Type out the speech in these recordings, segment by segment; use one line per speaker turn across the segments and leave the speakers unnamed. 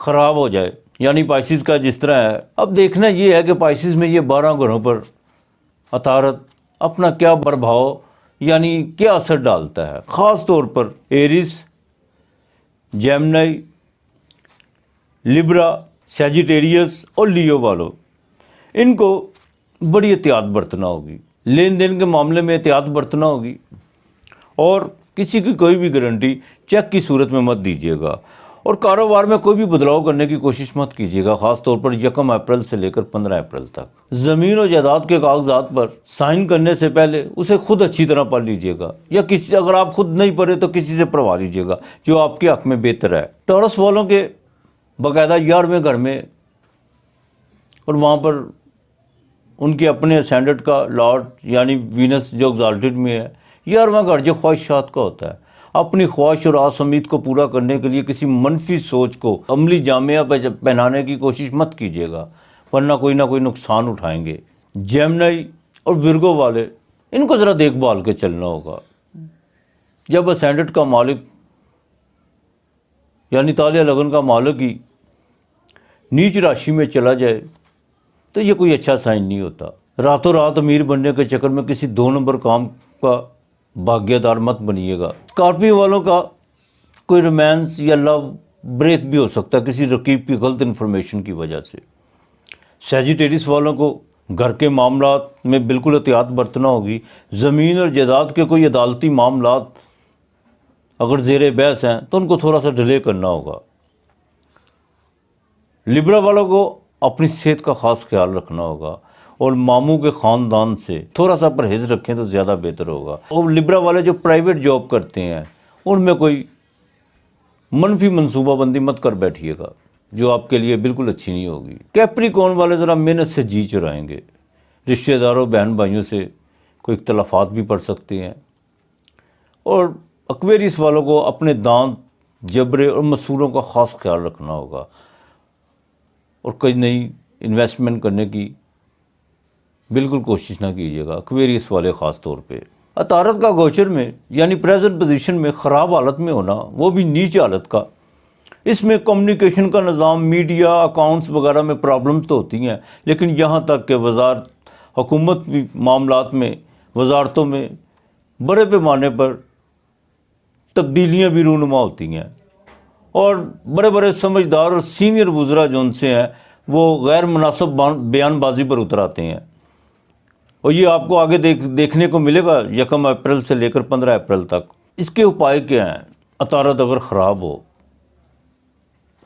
خراب ہو جائے، یعنی پائسیز کا جس طرح ہے. اب دیکھنا یہ ہے کہ پائسیز میں یہ 12 گھروں پر عطارد اپنا کیا پربھاؤ یعنی کیا اثر ڈالتا ہے. خاص طور پر ایریس، جیمنائی، لبرا، سیجیٹیریس اور لیو والوں، ان کو بڑی احتیاط برتنا ہوگی. لین دین کے معاملے میں احتیاط برتنا ہوگی، اور کسی کی کوئی بھی گارنٹی چیک کی صورت میں مت دیجیے گا، اور کاروبار میں کوئی بھی بدلاؤ کرنے کی کوشش مت کیجیے گا، خاص طور پر 1 اپریل سے لے کر 15 اپریل تک. زمین اور جائیداد کے کاغذات پر سائن کرنے سے پہلے اسے خود اچھی طرح پڑھ لیجیے گا، یا کسی اگر آپ خود نہیں پڑھے تو کسی سے پڑھوا لیجیے گا جو آپ کے حق میں بہتر ہے. ٹورس والوں کے باقاعدہ 11ویں گھر میں، اور وہاں پر ان کے اپنے اسینڈرڈ کا لارڈ یعنی وینس جو ایگزالٹڈ میں ہے. 11واں گھر جو خواہشات کا ہوتا ہے، اپنی خواہش اور آس امید کو پورا کرنے کے لیے کسی منفی سوچ کو عملی جامعہ پہ پہنانے کی کوشش مت کیجیے گا، ورنہ کوئی نہ کوئی نقصان اٹھائیں گے. جیمنائی اور ورگو والے، ان کو ذرا دیکھ بھال کے چلنا ہوگا. جب اسینڈرڈ کا مالک یعنی تالیہ لگن کا مالک ہی نیچ راشی میں چلا جائے تو یہ کوئی اچھا سائن نہیں ہوتا. راتوں رات امیر بننے کے چکر میں کسی 2 نمبر کام کا بھاگیہ دار مت بنیے گا. اسکارپیو والوں کا کوئی رومانس یا لو بریک بھی ہو سکتا ہے کسی رقیب کی غلط انفارمیشن کی وجہ سے. سیجیٹیریس والوں کو گھر کے معاملات میں بالکل احتیاط برتنا ہوگی. زمین اور جائیداد کے کوئی عدالتی معاملات اگر زیر بحث ہیں تو ان کو تھوڑا سا ڈیلے کرنا ہوگا. لبرا والوں کو اپنی صحت کا خاص خیال رکھنا ہوگا، اور ماموں کے خاندان سے تھوڑا سا پرہیز رکھیں تو زیادہ بہتر ہوگا. اور لبرا والے جو پرائیویٹ جاب کرتے ہیں ان میں کوئی منفی منصوبہ بندی مت کر بیٹھیے گا جو آپ کے لیے بالکل اچھی نہیں ہوگی. کیپریکون والے ذرا محنت سے جی چرائیں گے. رشتہ داروں بہن بھائیوں سے کوئی اختلافات بھی پڑ سکتے ہیں. اور ایکویریس والوں کو اپنے دانت، جبرے اور مسوروں کا خاص خیال رکھنا ہوگا، اور کوئی نئی انویسٹمنٹ کرنے کی بالکل کوشش نہ کیجیے گا، ایکویریس والے خاص طور پہ. عطارد کا گوچر میں یعنی پریزنٹ پوزیشن میں خراب حالت میں ہونا، وہ بھی نیچ حالت کا. اس میں کمیونیکیشن کا نظام، میڈیا، اکاؤنٹس وغیرہ میں پرابلمز تو ہوتی ہیں، لیکن یہاں تک کہ حکومت بھی معاملات میں، وزارتوں میں بڑے پیمانے پر تبدیلیاں بھی رونما ہوتی ہیں، اور بڑے بڑے سمجھدار اور سینئر وزراء جو ان سے ہیں وہ غیر مناسب بیان بازی پر اتر آتے ہیں. اور یہ آپ کو آگے دیکھنے کو ملے گا 1 اپریل سے لے کر 15 اپریل تک. اس کے اپائے کیا ہیں؟ عطارد اگر خراب ہو،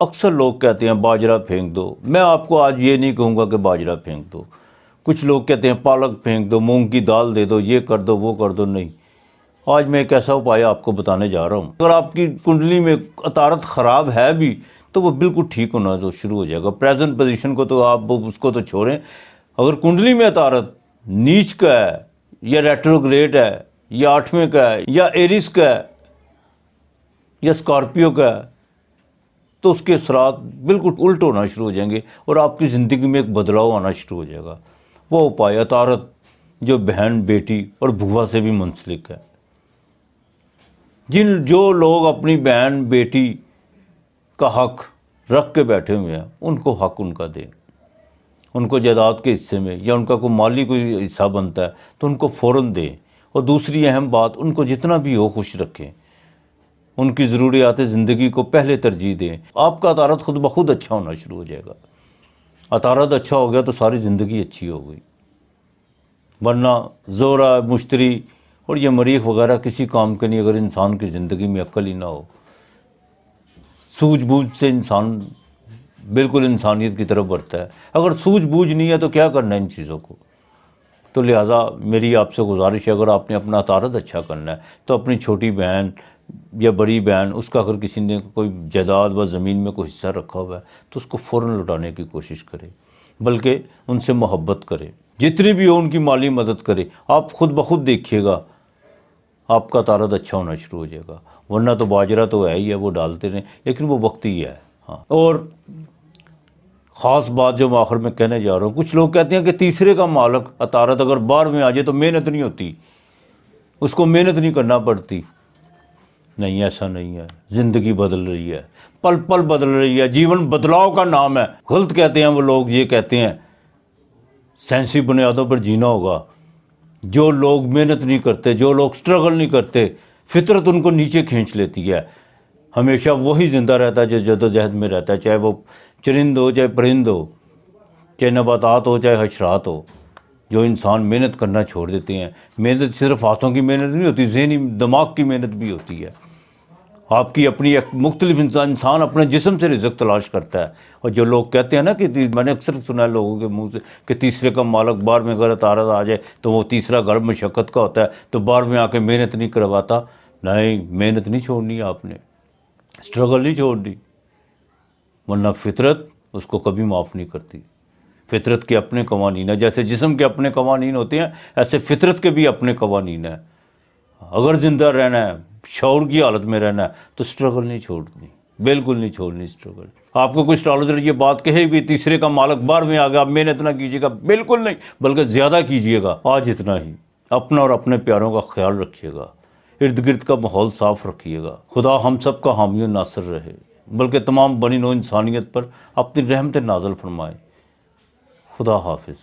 اکثر لوگ کہتے ہیں باجرہ پھینک دو. میں آپ کو آج یہ نہیں کہوں گا کہ باجرہ پھینک دو. کچھ لوگ کہتے ہیں پالک پھینک دو، مونگ کی دال دے دو، یہ کر دو، وہ کر دو. نہیں، آج میں ایک ایسا اپائے آپ کو بتانے جا رہا ہوں. اگر آپ کی کنڈلی میں عطارد خراب ہے بھی تو وہ بالکل ٹھیک ہونا تو شروع ہو جائے گا. پریزنٹ پوزیشن کو تو آپ اس کو تو چھوڑیں. اگر کنڈلی میں عطارد نیچ کا ہے، یا ریٹروگریڈ ہے، یا 8ویں کا ہے، یا ایریس کا ہے، یا اسکارپیو کا ہے، تو اس کے اثرات بالکل الٹ ہونا شروع ہو جائیں گے، اور آپ کی زندگی میں ایک بدلاؤ آنا شروع ہو جائے گا. وہ اپائے عطارد جو بہن، بیٹی اور بھوا سے بھی منسلک ہے. جو لوگ اپنی بہن بیٹی کا حق رکھ کے بیٹھے ہوئے ہیں ان کو حق ان کا دیں. ان کو جائیداد کے حصے میں یا ان کا کوئی مالی کوئی حصہ بنتا ہے تو ان کو فوراً دیں. اور دوسری اہم بات، ان کو جتنا بھی ہو خوش رکھیں، ان کی ضروریات زندگی کو پہلے ترجیح دیں. آپ کا عطارد خود بخود اچھا ہونا شروع ہو جائے گا. عطارد اچھا ہو گیا تو ساری زندگی اچھی ہو گئی، ورنہ زورا، مشتری اور یہ مریخ وغیرہ کسی کام کے نہیں اگر انسان کی زندگی میں عقل ہی نہ ہو. سوجھ بوجھ سے انسان بالکل انسانیت کی طرف بڑھتا ہے. اگر سوجھ بوجھ نہیں ہے تو کیا کرنا ہے ان چیزوں کو؟ تو لہٰذا میری آپ سے گزارش ہے، اگر آپ نے اپنا عطارد اچھا کرنا ہے تو اپنی چھوٹی بہن یا بڑی بہن، اس کا اگر کسی نے کوئی جائیداد و زمین میں کوئی حصہ رکھا ہوا ہے تو اس کو فوراً لوٹانے کی کوشش کرے، بلکہ ان سے محبت کرے، جتنی بھی ہو ان کی مالی مدد کرے. آپ خود بخود دیکھیے گا آپ کا عطارد اچھا ہونا شروع ہو جائے گا. ورنہ تو باجرہ تو ہے ہی ہے، وہ ڈالتے رہیں، لیکن وہ وقت ہی ہے. ہاں، اور خاص بات جو میں آخر میں کہنے جا رہا ہوں، کچھ لوگ کہتے ہیں کہ تیسرے کا مالک عطارد اگر 12 میں آ جائے تو محنت نہیں ہوتی، اس کو محنت نہیں کرنا پڑتی. نہیں، ایسا نہیں ہے، زندگی بدل رہی ہے، پل پل بدل رہی ہے، جیون بدلاؤ کا نام ہے۔ غلط کہتے ہیں وہ لوگ، یہ کہتے ہیں سائنسی بنیادوں پر جینا ہوگا۔ جو لوگ محنت نہیں کرتے، جو لوگ سٹرگل نہیں کرتے، فطرت ان کو نیچے کھینچ لیتی ہے۔ ہمیشہ وہی زندہ رہتا ہے جو جدوجہد میں رہتا ہے، چاہے وہ چرند ہو چاہے پرند ہو، چاہے نباتات ہو چاہے حشرات ہو۔ جو انسان محنت کرنا چھوڑ دیتے ہیں، محنت صرف ہاتھوں کی محنت نہیں ہوتی، ذہنی دماغ کی محنت بھی ہوتی ہے۔ آپ کی اپنی ایک مختلف انسان اپنے جسم سے رزق تلاش کرتا ہے۔ اور جو لوگ کہتے ہیں نا کہ میں نے اکثر سنا ہے لوگوں کے منہ سے کہ تیسرے کا مالک بار میں اگر عطارد آ جائے تو وہ تیسرا گھر مشقت کا ہوتا ہے، تو بار میں آ کے محنت نہیں کرواتا۔ نہیں، محنت نہیں چھوڑنی آپ نے، اسٹرگل نہیں چھوڑنی، ورنہ فطرت اس کو کبھی معاف نہیں کرتی۔ فطرت کے اپنے قوانین ہیں، جیسے جسم کے اپنے قوانین ہوتے ہیں، ایسے فطرت کے بھی اپنے قوانین ہیں۔ اگر زندہ رہنا ہے، شعور کی حالت میں رہنا ہے، تو اسٹرگل نہیں چھوڑنی، بالکل نہیں چھوڑنی اسٹرگل۔ آپ کو کوئی اسٹرالوجر یہ بات کہے بھی تیسرے کا مالک بار میں آ گیا، آپ محنت نہ کیجیے گا، بالکل نہیں، بلکہ زیادہ کیجیے گا۔ آج اتنا ہی، اپنا اور اپنے پیاروں کا خیال رکھیے گا، ارد گرد کا ماحول صاف رکھیے گا۔ خدا ہم سب کا حامی و ناصر رہے، بلکہ تمام بنی نوع انسانیت پر اپنی رحمت نازل فرمائے۔ خدا حافظ۔